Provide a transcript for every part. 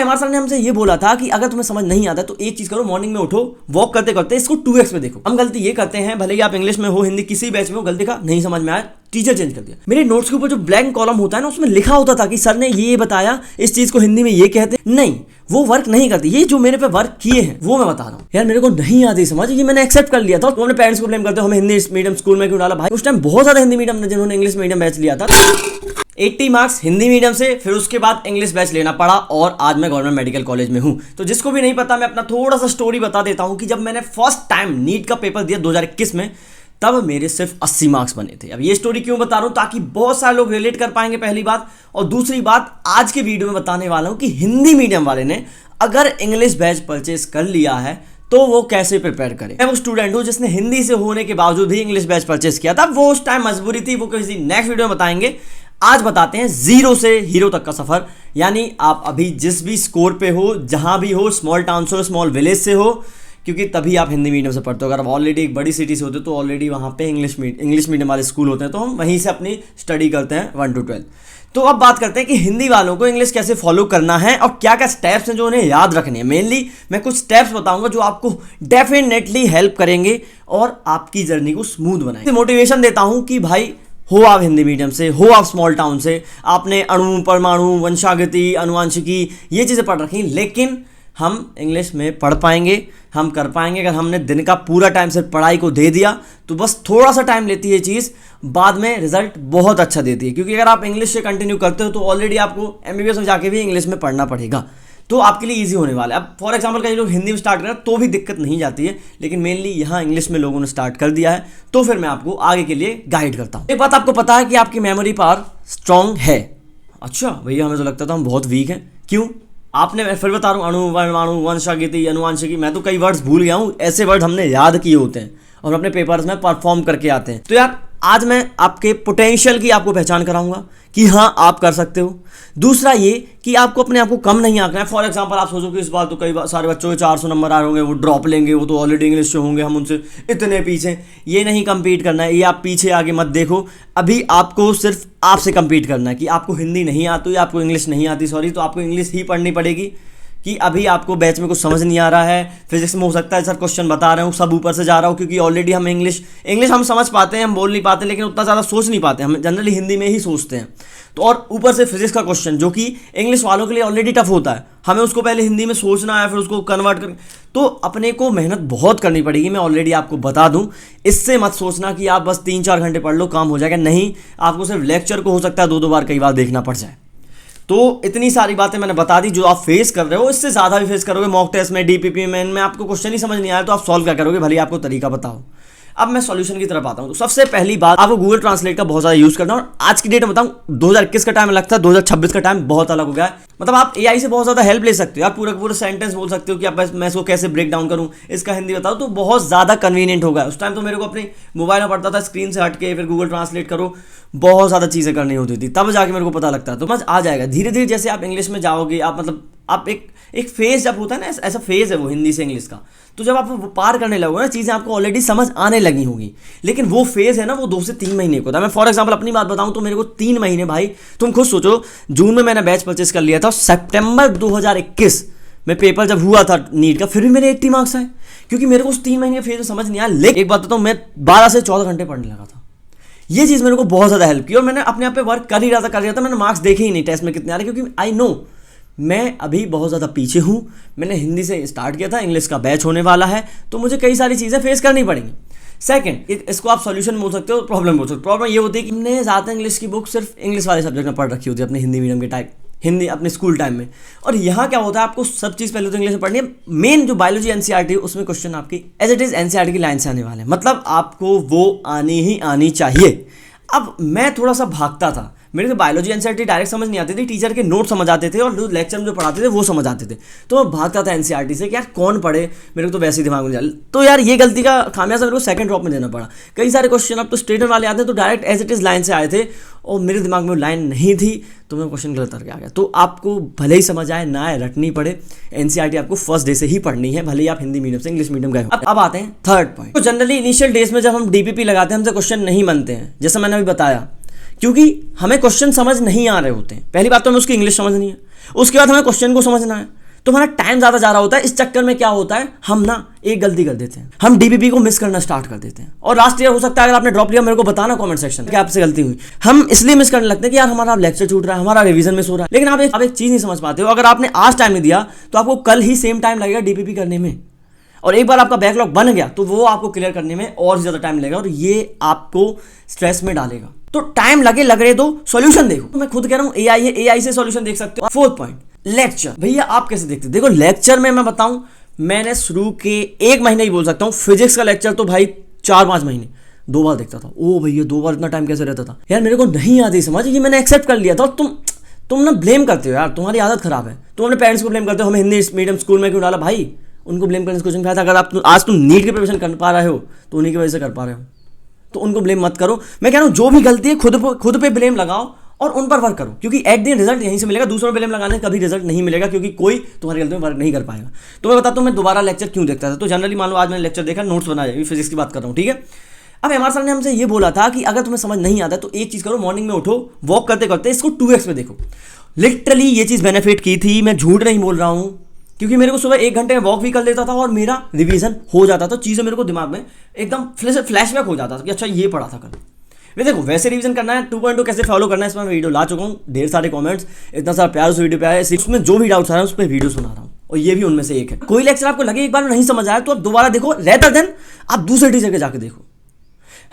हमारे सर ने हमसे ये बोला था कि अगर तुम्हें समझ नहीं आता तो एक चीज करो, मॉर्निंग में उठो, वॉक करते करते इसको 2x में देखो। हम गलती ये करते हैं, भले ही आप इंग्लिश में हो, हिंदी किसी बैच में हो, गलती का नहीं समझ में आया, टीचर चेंज कर दिया। मेरे नोट्स के ऊपर जो ब्लैंक कॉलम होता है ना, उसमें लिखा होता था कि सर ने ये बताया, इस चीज को हिंदी में ये कहते। नहीं, वो वर्क नहीं करती। ये जो मेरे पे वर्क किए हैं वो मैं बता रहा हूँ यार, मेरे को नहीं आती समझ, ये मैंने एक्सेप्ट कर लिया था। तो अपने पेरेंट्स को ब्लेम करते हो हमें हिंदी मीडियम स्कूल में क्यों डाला। भाई उस टाइम बहुत ज्यादा हिंदी मीडियम ने जिन्होंने इंग्लिश मीडियम बैच लिया था, 80 मार्क्स हिंदी मीडियम से, फिर उसके बाद इंग्लिश बैच लेना पड़ा और आज मैं गवर्नमेंट मेडिकल कॉलेज में हूं। तो जिसको भी नहीं पता, मैं अपना थोड़ा सा स्टोरी बता देता हूं कि जब मैंने फर्स्ट टाइम नीट का पेपर दिया 2021 में, तब मेरे सिर्फ 80 मार्क्स बने थे। अब ये स्टोरी क्यों बता रहा हूं, ताकि बहुत सारे लोग रिलेट कर पाएंगे, पहली बात। और दूसरी बात, आज के वीडियो में बताने वाला हूं कि हिंदी मीडियम वाले ने अगर इंग्लिश बैच परचेस कर लिया है तो वो कैसे प्रिपेयर करे। मैं वो स्टूडेंट हूं जिसने हिंदी से होने के बावजूद भी इंग्लिश बैच परचेस किया था। वो उस टाइम मजबूरी थी, वो किसी नेक्स्ट वीडियो में बताएंगे। आज बताते हैं जीरो से हीरो तक का सफर, यानी आप अभी जिस भी स्कोर पे हो, जहां भी हो, स्मॉल टाउन से हो, स्मॉल विलेज से हो, क्योंकि तभी आप हिंदी मीडियम से पढ़ते हो। अगर आप ऑलरेडी एक बड़ी सिटी से होते हो तो ऑलरेडी वहाँ पे इंग्लिश मीडियम वाले स्कूल होते हैं, तो हम वहीं से अपनी स्टडी करते हैं 1 to 12। तो अब बात करते हैं कि हिंदी वालों को इंग्लिश कैसे फॉलो करना है और क्या क्या स्टेप्स हैं जो उन्हें याद रखने हैं। मेनली मैं कुछ स्टेप्स बताऊंगा जो आपको डेफिनेटली हेल्प करेंगे और आपकी जर्नी को स्मूथ बनाएंगे। मोटिवेशन देता हूं कि भाई, हो आप हिंदी मीडियम से, हो आप स्मॉल टाउन से, आपने अणु, परमाणु, वंशागति, अनुवांशिकी ये चीज़ें पढ़ रखी, लेकिन हम इंग्लिश में पढ़ पाएंगे, हम कर पाएंगे अगर हमने दिन का पूरा टाइम सिर्फ पढ़ाई को दे दिया। तो बस थोड़ा सा टाइम लेती है चीज़, बाद में रिजल्ट बहुत अच्छा देती है। क्योंकि अगर आप इंग्लिश से कंटिन्यू करते हो तो ऑलरेडी आपको MBBS में जाके भी इंग्लिश में पढ़ना पड़ेगा, तो आपके लिए ईजी होने वाला है। अब फॉर एग्जाम्पल कई लोग हिंदी में स्टार्ट करें तो भी दिक्कत नहीं जाती है, लेकिन मेनली यहाँ इंग्लिश में लोगों ने स्टार्ट कर दिया है, तो फिर मैं आपको आगे के लिए गाइड करता हूँ। एक बात आपको पता है कि आपकी मेमोरी पावर स्ट्रांग है। अच्छा भैया, हमें तो लगता था हम बहुत वीक हैं। क्यों? आपने, मैं फिर बता रहा हूँ, अणु, परमाणु, वंशागति, अनुवांशिकी, मैं तो कई वर्ड्स भूल गया हूँ। ऐसे वर्ड हमने याद किए होते हैं और अपने पेपर्स में परफॉर्म करके आते हैं। तो यार आज मैं आपके पोटेंशियल की आपको पहचान कराऊंगा कि हाँ आप कर सकते हो। दूसरा ये कि आपको अपने आप को कम नहीं आंकना है। फॉर एग्जांपल आप सोचो कि इस बार तो कई सारे बच्चों के 400 नंबर आ रहे होंगे, वो ड्रॉप लेंगे, वो तो ऑलरेडी इंग्लिश से होंगे, हम उनसे इतने पीछे। ये नहीं compete करना है, ये आप पीछे आगे मत देखो। अभी आपको सिर्फ आपसे compete करना है कि आपको हिंदी नहीं आती, आपको इंग्लिश नहीं आती, सॉरी, तो आपको इंग्लिश ही पढ़नी पड़ेगी। कि अभी आपको बैच में कुछ समझ नहीं आ रहा है, फिजिक्स में हो सकता है सर क्वेश्चन बता रहे हो, सब ऊपर से जा रहा हो, क्योंकि ऑलरेडी हम इंग्लिश हम समझ पाते हैं, हम बोल नहीं पाते, लेकिन उतना ज़्यादा सोच नहीं पाते, हम जनरली हिंदी में ही सोचते हैं। तो और ऊपर से फिजिक्स का क्वेश्चन जो कि इंग्लिश वालों के लिए ऑलरेडी टफ होता है, हमें उसको पहले हिंदी में सोचना है, फिर उसको कन्वर्ट कर, तो अपने को मेहनत बहुत करनी पड़ेगी। मैं ऑलरेडी आपको बता दूं, इससे मत सोचना कि आप बस 3-4 घंटे पढ़ लो काम हो जाएगा। नहीं, आपको सिर्फ लेक्चर को हो सकता है 2-2 बार कई बार देखना पड़ जाए। तो इतनी सारी बातें मैंने बता दी जो आप फेस कर रहे हो, इससे ज़्यादा भी फेस करोगे मॉक टेस्ट में, DPP में आपको क्वेश्चन ही समझ नहीं आया तो आप सॉल्व क्या करोगे, भले आपको तरीका बताओ। अब मैं सॉल्यूशन की तरफ आता हूं। तो सबसे पहली बात, आपको गूगल ट्रांसलेट का बहुत ज़्यादा यूज़ करना। और आज की डेट में बताऊं, 2021 का टाइम लगता है, 2026 का टाइम बहुत अलग हो गया है। मतलब आप AI से बहुत ज़्यादा हेल्प ले सकते हो, आप पूरा सेंटेंस बोल सकते हो कि अब मैं इसको कैसे ब्रेक डाउन करूँ, इसका हिंदी बताओ, तो बहुत ज़्यादा कन्वीनियंट होगा। उस टाइम तो मेरे को अपने मोबाइल में पड़ता था, स्क्रीन से हट के फिर गूगल ट्रांसलेट करो, बहुत ज़्यादा चीज़ें करनी होती थी, तब जाके मेरे को पता लगता है। तो समझ आ जाएगा धीरे धीरे, जैसे आप इंग्लिश में जाओगे, आप मतलब आप एक फेज जब होता है ना, ऐसा फेज है वो हिंदी से इंग्लिश का, तो जब आप वो पार करने लगोगे ना, चीज़ें आपको ऑलरेडी समझ आने लगी होगी। लेकिन वो फेज है ना, वो 2 से 3 महीने को होता है। मैं फॉर एग्जांपल अपनी बात बताऊं तो मेरे को 3 महीने, भाई तुम खुद सोचो, जून में मैंने बैच परचेस कर लिया था, सितंबर 2021 में पेपर जब हुआ था नीट का, फिर भी मेरे 80 मार्क्स आए, क्योंकि मेरे को उस 3 महीने के फेज में समझ नहीं आया। लेकिन एक बात बताऊं, मैं 12 से 14 घंटे पढ़ने लगा था। ये चीज़ मेरे को बहुत ज़्यादा हेल्प की और मैंने अपने आप पे वर्क कर ही रहा था। मैंने मार्क्स देखे ही नहीं टेस्ट में कितने आ रहे, क्योंकि आई नो मैं अभी बहुत ज़्यादा पीछे हूँ। मैंने हिंदी से स्टार्ट किया था, इंग्लिश का बैच होने वाला है, तो मुझे कई सारी चीज़ें फेस करनी पड़ेंगी। सेकंड, इसको आप सॉल्यूशन बोल सकते हो, प्रॉब्लम बोल सकते हो। प्रॉब्लम ये होती है कि हमने ज़्यादा इंग्लिश की बुक सिर्फ इंग्लिश वाले सब्जेक्ट में पढ़ रखी होती है अपने हिंदी मीडियम के टाइप, हिंदी अपने स्कूल टाइम में। और यहाँ क्या होता है, आपको सब चीज़ पहले तो इंग्लिश में पढ़नी है। मेन जो बायोलॉजी NCERT है उसमें क्वेश्चन आपकी एज इट इज़ NCERT की लाइन से आने वाले हैं, मतलब आपको वो आनी ही आनी चाहिए। अब मैं थोड़ा सा भागता था, मेरे को बायोलॉजी NCERT डायरेक्ट समझ नहीं आती थी, टीचर के नोट समझ आते थे और लेक्चर में जो पढ़ाते थे वो समझ आते थे, तो मैं भागता था NCERT से कि यार कौन पढ़े, मेरे को तो वैसे ही दिमाग में चल। तो यार ये गलती का खामियाजा मेरे को सेकंड ड्रॉप में देना पड़ा। कई सारे क्वेश्चन अब तो स्टेटमेंट वाले आते हैं तो direct as it is line से आए थे और मेरे दिमाग में लाइन नहीं थी, तो मैं क्वेश्चन गलत करके आ गया। तो आपको भले ही समझ आए ना आए, रटनी पड़े, NCERT आपको फर्स्ट डे से ही पढ़नी है, भले ही आप हिंदी मीडियम से इंग्लिश मीडियम गए। अब आते हैं थर्ड पॉइंट। तो जनरली इनिशियल डेज में जब हम DPP लगाते हैं हमसे क्वेश्चन नहीं बनते हैं, जैसा मैंने अभी बताया क्योंकि हमें क्वेश्चन समझ नहीं आ रहे होते हैं। पहली बात तो हमें उसकी इंग्लिश समझनी है, उसके बाद हमें क्वेश्चन को समझना है, तो हमारा टाइम ज़्यादा जा रहा होता है। इस चक्कर में क्या होता है, हम ना एक गलती कर देते हैं, हम डीबीपी को मिस करना स्टार्ट कर देते हैं। और लास्ट ईयर हो सकता है अगर आपने ड्रॉप लिया, मेरे को बताना कमेंट सेक्शन में कि आपसे गलती हुई। हम इसलिए मिस करने लगते हैं कि यार हमारा लेक्चर छूट रहा है, हमारा रिवीजन मिस हो रहा है। लेकिन आप एक चीज़ नहीं समझ पाते हो, अगर आपने आज टाइम नहीं दिया तो आपको कल ही सेम टाइम लगेगा डीपीपी करने में, और एक बार आपका बैकलॉग बन गया तो वो आपको क्लियर करने में और ज़्यादा टाइम लगेगा, और ये आपको स्ट्रेस में डालेगा। तो टाइम लगे लग रहे तो सॉल्यूशन देखो। तो मैं खुद कह रहा हूँ एआई है, एआई से सॉल्यूशन देख सकते हो। Fourth point, lecture. भैया आप कैसे देखते हो? देखो लेक्चर में मैं बताऊं, मैंने शुरू के 1 महीने ही बोल सकता हूं, फिजिक्स का लेक्चर तो भाई 4-5 महीने 2 बार देखता था। ओ भैया 2 बार इतना टाइम कैसे रहता था यार, मेरे को नहीं आती समझ, ये मैंने एक्सेप्ट कर लिया था। और तुम ना ब्लेम करते हो यार, तुम्हारी आदत खराब है। तुम अपने पेरेंट्स को ब्लेम करते हो, हमें हिंदी मीडियम स्कूल में क्यों डाला। भाई उनको ब्लेम करने से कुछ नहीं फायदा। अगर आप आज तुम नीट की प्रिपरेशन कर पा रहे हो तो उन्हीं की वजह से कर पा रहे हो, तो उनको ब्लेम मत करो। मैं कह रहा हूँ जो भी गलती है खुद पे ब्लेम लगाओ और उन पर वर्क करो, क्योंकि एट द रिजल्ट यहीं से मिलेगा। दूसरों पर ब्लेम लगाने से कभी रिजल्ट नहीं मिलेगा, क्योंकि कोई तुम्हारी गलती में वर्क नहीं कर पाएगा। तो मैं बताता हूँ मैं दोबारा लेक्चर क्यों देखता था। तो जनरली मान लो आज मैंने लेक्चर देखा, नोट्स बनाया, फिजिक्स की बात कर रहा हूँ, ठीक है। अब एमआर सर ने हमसे ये बोला था कि अगर तुम्हें समझ नहीं आता तो एक चीज़ करो, मॉर्निंग में उठो, वॉक करते करते इसको 2x में देखो। लिटरली ये चीज़ बेनिफिट की थी, मैं झूठ नहीं बोल रहा हूँ, क्योंकि मेरे को सुबह 1 घंटे में वॉक भी कर लेता था और मेरा रिवीजन हो जाता था। चीज़ें मेरे को दिमाग में एकदम फ्लैशबैक हो जाता था कि अच्छा ये पढ़ा था कल। वे देखो वैसे रिवीजन करना है, 2.2 कैसे फॉलो करना है, इसमें मैं वीडियो ला चुका हूँ, ढेर सारे कमेंट्स, इतना सारा प्यार उस वीडियो पे आया, उसमें जो भी डाउट्स आ रहे हैं उस पर वीडियो सुना रहा हूँ, और ये भी उनमें से एक है। कोई लेक्चर आपको लगे एक बार में नहीं समझ आया तो आप दोबारा देखो, रेदर देन आप दूसरे टीचर के जाके देखो।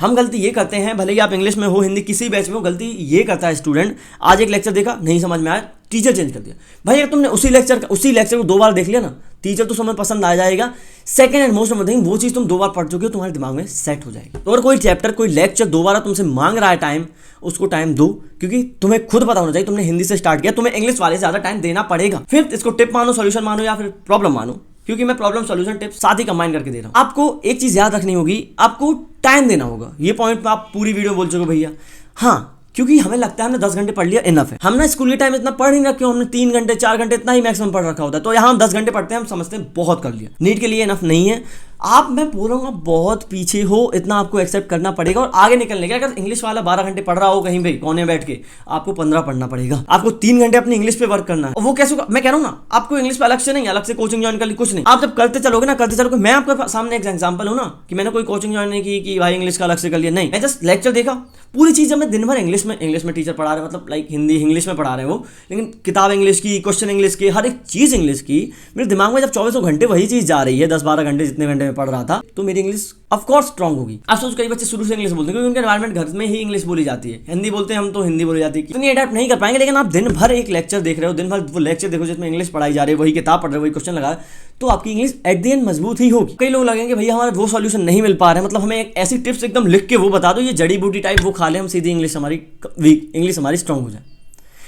हम गलती ये करते हैं, भले ही आप इंग्लिश में हो, हिंदी किसी बैच में हो, गलती ये करता है स्टूडेंट, आज एक लेक्चर देखा नहीं समझ में आया, टीचर चेंज कर दिया। भाई अगर तुमने उसी लेक्चर को 2 बार देख लिया ना, टीचर तो समझ पसंद आ जाएगा। Second and most important thing, वो चीज़ तुम 2 बार पढ़ चुके हो, तुम्हारे दिमाग में सेट हो जाएगी। तो अगर कोई चैप्टर कोई लेक्चर दोबारा तुमसे मांग रहा है टाइम, उसको टाइम दो, क्योंकि तुम्हें खुद पता होना चाहिए तुमने हिंदी से स्टार्ट किया, तुम्हें इंग्लिश वाले से ज़्यादा टाइम देना पड़ेगा। फिर इसको टिप मानो, सॉल्यूशन मानो, या फिर प्रॉब्लम मानो, क्योंकि मैं प्रॉब्लम सॉल्यूशन टिप साथ ही कंबाइन करके दे रहा हूँ। आपको एक चीज़ याद रखनी होगी, आपको टाइम देना होगा। ये पॉइंट पे आप पूरी वीडियो बोल चुके हो भैया। हाँ, क्योंकि हमें लगता है हमने 10 घंटे पढ़ लिया इनफ है। हम ना स्कूल के टाइम इतना पढ़ नहीं रखे, हमने 3 घंटे 4 घंटे इतना ही मैक्सिमम पढ़ रखा होता है। तो यहाँ हम 10 घंटे पढ़ते हैं, हम समझते हैं बहुत कर लिया। नीट के लिए इनफ नहीं है। आप, मैं बोल रहा हूँ, बहुत पीछे हो, इतना आपको एक्सेप्ट करना पड़ेगा और आगे निकलने का। अगर इंग्लिश वाला 12 घंटे पढ़ रहा हो कहीं पे कोने बैठ के, आपको 15 पढ़ना पड़ेगा। आपको 3 घंटे अपनी इंग्लिश पे वर्क करना है। और वो कैसे होगा, मैं कह रहा हूँ ना, आपको इंग्लिश पे अलग से नहीं, अलग से कोचिंग ज्वाइन कर ली, कुछ नहीं। आप जब करते चलोगे, मैं आपके सामने एक एग्जाम्पल हूँ ना, कि मैंने कोई कोचिंग ज्वाइन नहीं की कि भाई इंग्लिश का अलग से कर लिया, नहीं। मैं जस्ट लेक्चर देखा, पूरी चीज़ मैं दिन भर इंग्लिश में टीचर पढ़ा रहे, मतलब लाइक हिंदी इंग्लिश में पढ़ा रहे हो, लेकिन किताब इंग्लिश की, क्वेश्चन इंग्लिश की, हर एक चीज़ इंग्लिश की। मेरे दिमाग में जब 24 घंटे वही चीज़ जा रही है, 10-12 घंटे जितने घंटे में पढ़ रहा था, तो मेरी इंग्लिश ऑफ कोर्स स्ट्रांग होगी। आप सोच, कई बच्चे शुरू से इंग्लिश बोलते हैं क्योंकि उनके एनवायरमेंट घर में ही इंग्लिश बोली जाती है। हिंदी बोलते हैं हम तो हिंदी बोली जाती है, इतनी अडेप्ट नहीं कर पाएंगे। लेकिन आप दिन भर एक लेक्चर देख रहे हो, दिन भर वो लेक्चर देखो जिसमें इंग्लिश पढ़ाई जा रही है, वही किताब पढ़ रहे हो, वही क्वेश्चन लगा, तो आपकी इंग्लिश एट द एंड मजबूत ही होगी। कई लोग लगेंगे भैया हमारा वो सॉल्यूशन नहीं मिल पा रहा है, मतलब हमें एक ऐसी टिप्स एकदम लिख के वो बता दो, ये जड़ी बूटी टाइप वो खा ले, हम सीधी इंग्लिश हमारी वीक, इंग्लिश हमारी स्ट्रांग हो जाए।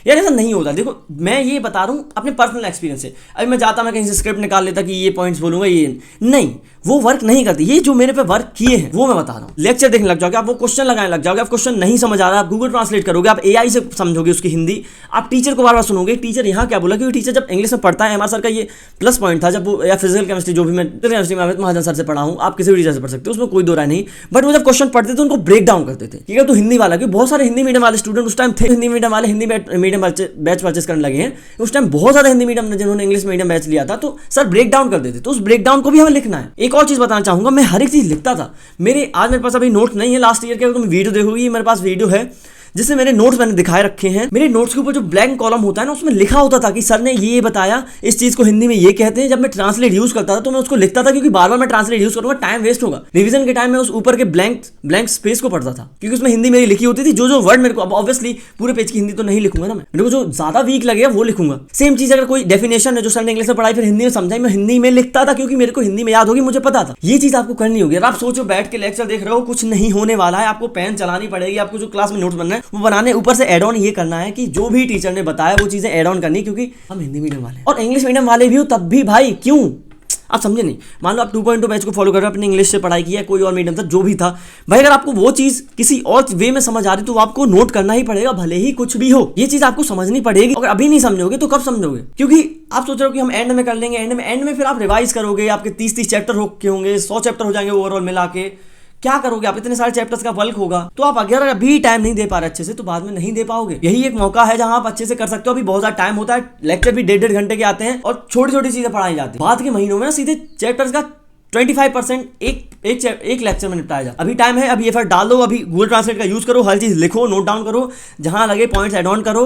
यार ऐसा नहीं होता। देखो मैं ये बता रहा हूँ अपने पर्सनल एक्सपीरियंस से। अभी मैं जाता, मैं कहीं से स्क्रिप्ट निकाल लेता कि ये पॉइंट्स बोलूंगा, ये नहीं, वो वर्क नहीं करती। ये जो मेरे पे वर्क किए हैं वो मैं बता रहा हूँ। लेक्चर देखने लग जाओगे आप, वो क्वेश्चन लगाने लग जाओगे, आप क्वेश्चन नहीं समझ आ रहा, आप गूगल ट्रांसलेट करोगे, आप एआई से समझोगे उसकी हिंदी, आप टीचर को बार बार सुनोगे टीचर यहाँ क्या बोला, क्योंकि टीचर जब इंग्लिश में पढ़ता है, एमआर सर का ये प्लस पॉइंट था, जब वो, या फिजिकल केमिस्ट्री जो भी, मैं केमिस्ट्री में महाजन सर से पढ़ा हूँ, आप किसी भी टीचर से पढ़ सकते हो, उसमें कोई दो राय नहीं। बट वो जब क्वेश्चन पढ़ते थे उनको ब्रेक डाउन करते थे, ठीक है। तो हिंदी वाला, क्योंकि बहुत सारे हिंदी मीडियम वाले स्टूडेंट उस टाइम थे, हिंदी मीडियम वाले हिंदी मीडियम बैच परचेस करने लगे हैं। उस टाइम बहुत ज्यादा हिंदी मीडियम ने जिन्होंने इंग्लिश मीडियम बैच लिया था, तो सर ब्रेक डाउन कर देते, तो उस ब्रेक डाउन को भी हमें लिखना है। एक और चीज बताना चाहूंगा, मैं हर एक चीज लिखता था। आज मेरे पास अभी नोट नहीं है लास्ट ईयर के, तुम वीडियो देखोगी, मेरे पास वीडियो है जिससे मेरे नोट्स मैंने दिखाए रखे हैं। मेरे नोट्स के ऊपर जो ब्लैंक कॉलम होता है ना, उसमें लिखा होता था कि सर ने ये बताया, इस चीज को हिंदी में ये कहते हैं। जब मैं ट्रांसलेट यूज करता था तो मैं उसको लिखता था, क्योंकि बार बार मैं ट्रांसलेट यूज करूंगा टाइम वेस्ट होगा। रिवीजन के टाइम में उस ऊपर के ब्लैंक स्पेस को पढ़ता था, क्योंकि उसमें हिंदी मेरी लिखी होती थी। जो वर्ड मेरे को, अब ऑब्वियसली पूरे पेज की हिंदी तो नहीं लिखूंगा ना मैं, मेरे को जो ज्यादा वीक लगेगा वो लिखूंगा। सेम चीज अगर कोई डेफिनेशन है जो सर ने इंग्लिश में पढ़ाई फिर हिंदी में समझाई, मैं हिंदी में लिखता था, क्योंकि मेरे को हिंदी में याद होगी, मुझे पता था। ये चीज आपको करनी होगी। आप सोचो बैठ के लेक्चर देख रहे हो, कुछ नहीं होने वाला है, आपको पेन चलानी पड़ेगी, आपको जो क्लास में नोट्स बनना है वो बनाने, ऊपर से एड ऑन ये करना है कि जो भी टीचर ने बताया वो चीजें ऐड ऑन करनी, क्योंकि हम हिंदी मीडियम वाले और इंग्लिश मीडियम वाले भी हो, तब भी भाई क्यों, आप समझे नहीं। मान लो आप 2.2 बैच को फॉलो कर रहे हो, अपनी इंग्लिश से पढ़ाई की है, कोई और मीडियम था, जो भी था भाई, अगर आपको वो चीज किसी और वे में समझ आ रही तो आपको नोट करना ही पड़ेगा, भले ही कुछ भी हो। ये चीज आपको समझनी पड़ेगी। अगर अभी नहीं समझोगे तो कब समझोगे, क्योंकि आप सोच रहे हो कि हम एंड में कर लेंगे, एंड में फिर आप रिवाइज करोगे, आपके 30 चैप्टर हो के होंगे, 100 चैप्टर हो जाएंगे ओवरऑल मिला के, क्या करोगे आप? इतने सारे चैप्टर्स का वर्क होगा, तो आप अगर अभी टाइम नहीं दे पा रहे अच्छे से तो बाद में नहीं दे पाओगे। यही एक मौका है जहां आप अच्छे से कर सकते हो। अभी बहुत सारा टाइम होता है, लेक्चर भी 1.5 घंटे के आते हैं और छोटी छोटी चीजें पढ़ाई जाती है। बाद के महीनों में ना सीधे चैप्टर्स का 25% एक लेक्चर में निपटाया जाए। अभी टाइम है, अभी एफर्ट डाल दो, अभी गूगल ट्रांसलेट का यूज करो, हर चीज लिखो, नोट डाउन करो, जहां लगे पॉइंट्स एड ऑन करो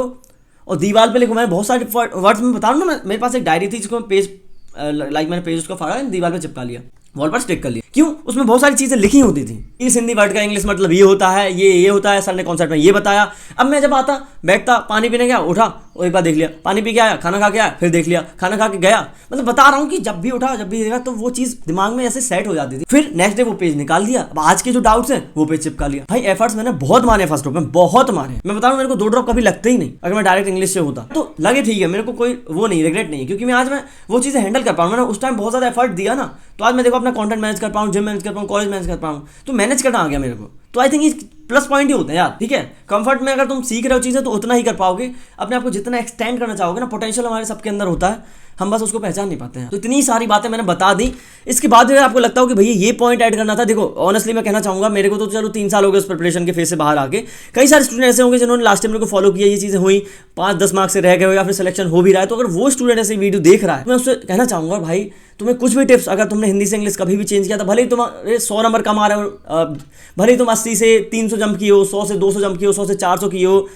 और दीवार पे लिखो। मैं बहुत सारे वर्ड्स में बता रहा हूँ ना, मेरे पास एक डायरी थी जिसको पेज मैंने पेज उसको फाड़ा, दीवार पे चिपका लिया, वॉल पर स्टिक कर लिया। क्यों? उसमें बहुत सारी चीजें लिखी होती थी। इस हिंदी वर्ड का इंग्लिश मतलब ये होता है, ये होता है, सर ने कॉन्सेप्ट में ये बताया। अब मैं जब आता बैठता, पानी पीने गया, उठा और एक बार देख लिया, पानी पी के आया, खाना खा के आया, फिर देख लिया, खाना खा के गया। मतलब बता रहा हूँ कि जब भी उठा, जब भी देखा, तो वो चीज दिमाग में ऐसे सेट हो जाती थी। फिर नेक्स्ट डे वो पेज निकाल दिया, अब आज के जो डाउट्स हैं वो पेज चिपका लिया। भाई एफर्ट्स मैंने बहुत मारे फर्स्ट ड्रॉप में, बहुत मारे। मैं बता रहा हूँ, मेरे को 2 ड्रॉप कभी लगते ही नहीं अगर मैं डायरेक्ट इंग्लिश से होता तो। लगे ठीक है, मेरे को कोई वो नहीं, रिग्रेट नहीं है, क्योंकि मैं आज मैं वो चीजें हैंडल कर पाऊँ। मैंने उस टाइम बहुत ज्यादा एफर्ट दिया ना, तो आज मैं देखो अपना कंटेंट मैनेज कर पाऊँ, जिम मैनेज कर पाऊँ, कॉलेज मैनेज कर पाऊँ, तो मैनेज करना आ गया मेरे को। तो आई थिंक ये प्लस पॉइंट ही होता है यार। ठीक है, कंफर्ट में अगर तुम सीख रहे हो चीजें तो उतना ही कर पाओगे। अपने आप को जितना एक्सटेंड करना चाहोगे ना, पोटेंशियल हमारे सबके अंदर होता है, हम बस उसको पहचान नहीं पाते हैं। तो इतनी सारी बातें मैंने बता दी। इसके बाद अगर आपको लगता हो कि भैया ये पॉइंट ऐड करना था, देखो ऑनेस्टली मैं कहना चाहूंगा, मेरे को तो चलो 3 साल हो गए उस प्रिपरेशन के फेज से बाहर आके। कई सारे स्टूडेंट ऐसे होंगे जिन्होंने लास्ट टाइम मेरे को फॉलो किया, ये चीजें हुई, 5-10 मार्क्स से रह गए हो या फिर सिलेक्शन हो भी रहा है। तो अगर वो स्टूडेंट ऐसे वीडियो देख रहा है, मैं उससे कहना चाहूंगा भाई तुम्हें कुछ भी टिप्स, अगर तुमने हिंदी से इंग्लिश कभी भी चेंज किया था, भले ही तुम्हारे 100 नंबर कम आ रहे हो, भले ही तुम 80 से 300 जंप की हो, 100 से 200 जंप की हो, 100 से 400 की हो,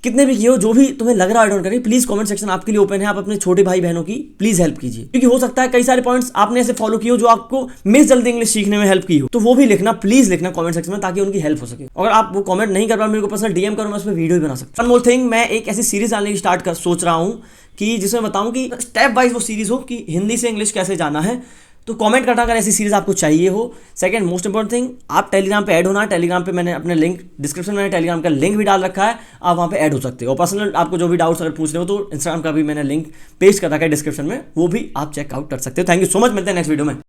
कितने भी किए हो, जो भी तुम्हें लग रहा है, डोंट करिए, प्लीज कमेंट सेक्शन आपके लिए ओपन है। आप अपने छोटे भाई बहनों की प्लीज हेल्प कीजिए, क्योंकि हो सकता है कई सारे पॉइंट्स आपने ऐसे फॉलो किए हो जो आपको मिस जल्दी इंग्लिश सीखने में हेल्प की हो, तो वो भी लिखना, प्लीज लिखना कमेंट सेक्शन में, ताकि उनकी हेल्प हो सके। अगर आप वो कमेंट नहीं कर पा, मेरे को पर्सनल डीएम करो, मैं उस पर वीडियो भी बना सकता हूं। वन मोर थिंग, मैं एक ऐसी सीरीज डालने की स्टार्ट कर सोच रहा हूं कि जिसमें बताऊं कि स्टेप वाइज वो सीरीज हो कि हिंदी से इंग्लिश कैसे जाना है। तो कमेंट करना अगर ऐसी सीरीज आपको चाहिए हो। सेकंड मोस्ट इंपॉर्टेंट थिंग, आप टेलीग्राम पे ऐड होना। टेलीग्राम पे मैंने अपने लिंक डिस्क्रिप्शन में टेलीग्राम का लिंक भी डाल रखा है, आप वहाँ पे ऐड हो सकते हो। और पर्सनल आपको जो भी डाउट्स अगर पूछने हो तो इंस्टाग्राम का भी मैंने लिंक पेस्ट कर रखा है डिस्क्रिप्शन में, वो भी आप चेकआउट कर सकते हो। थैंक यू सो मच, मिलते हैं नेक्स्ट वीडियो में।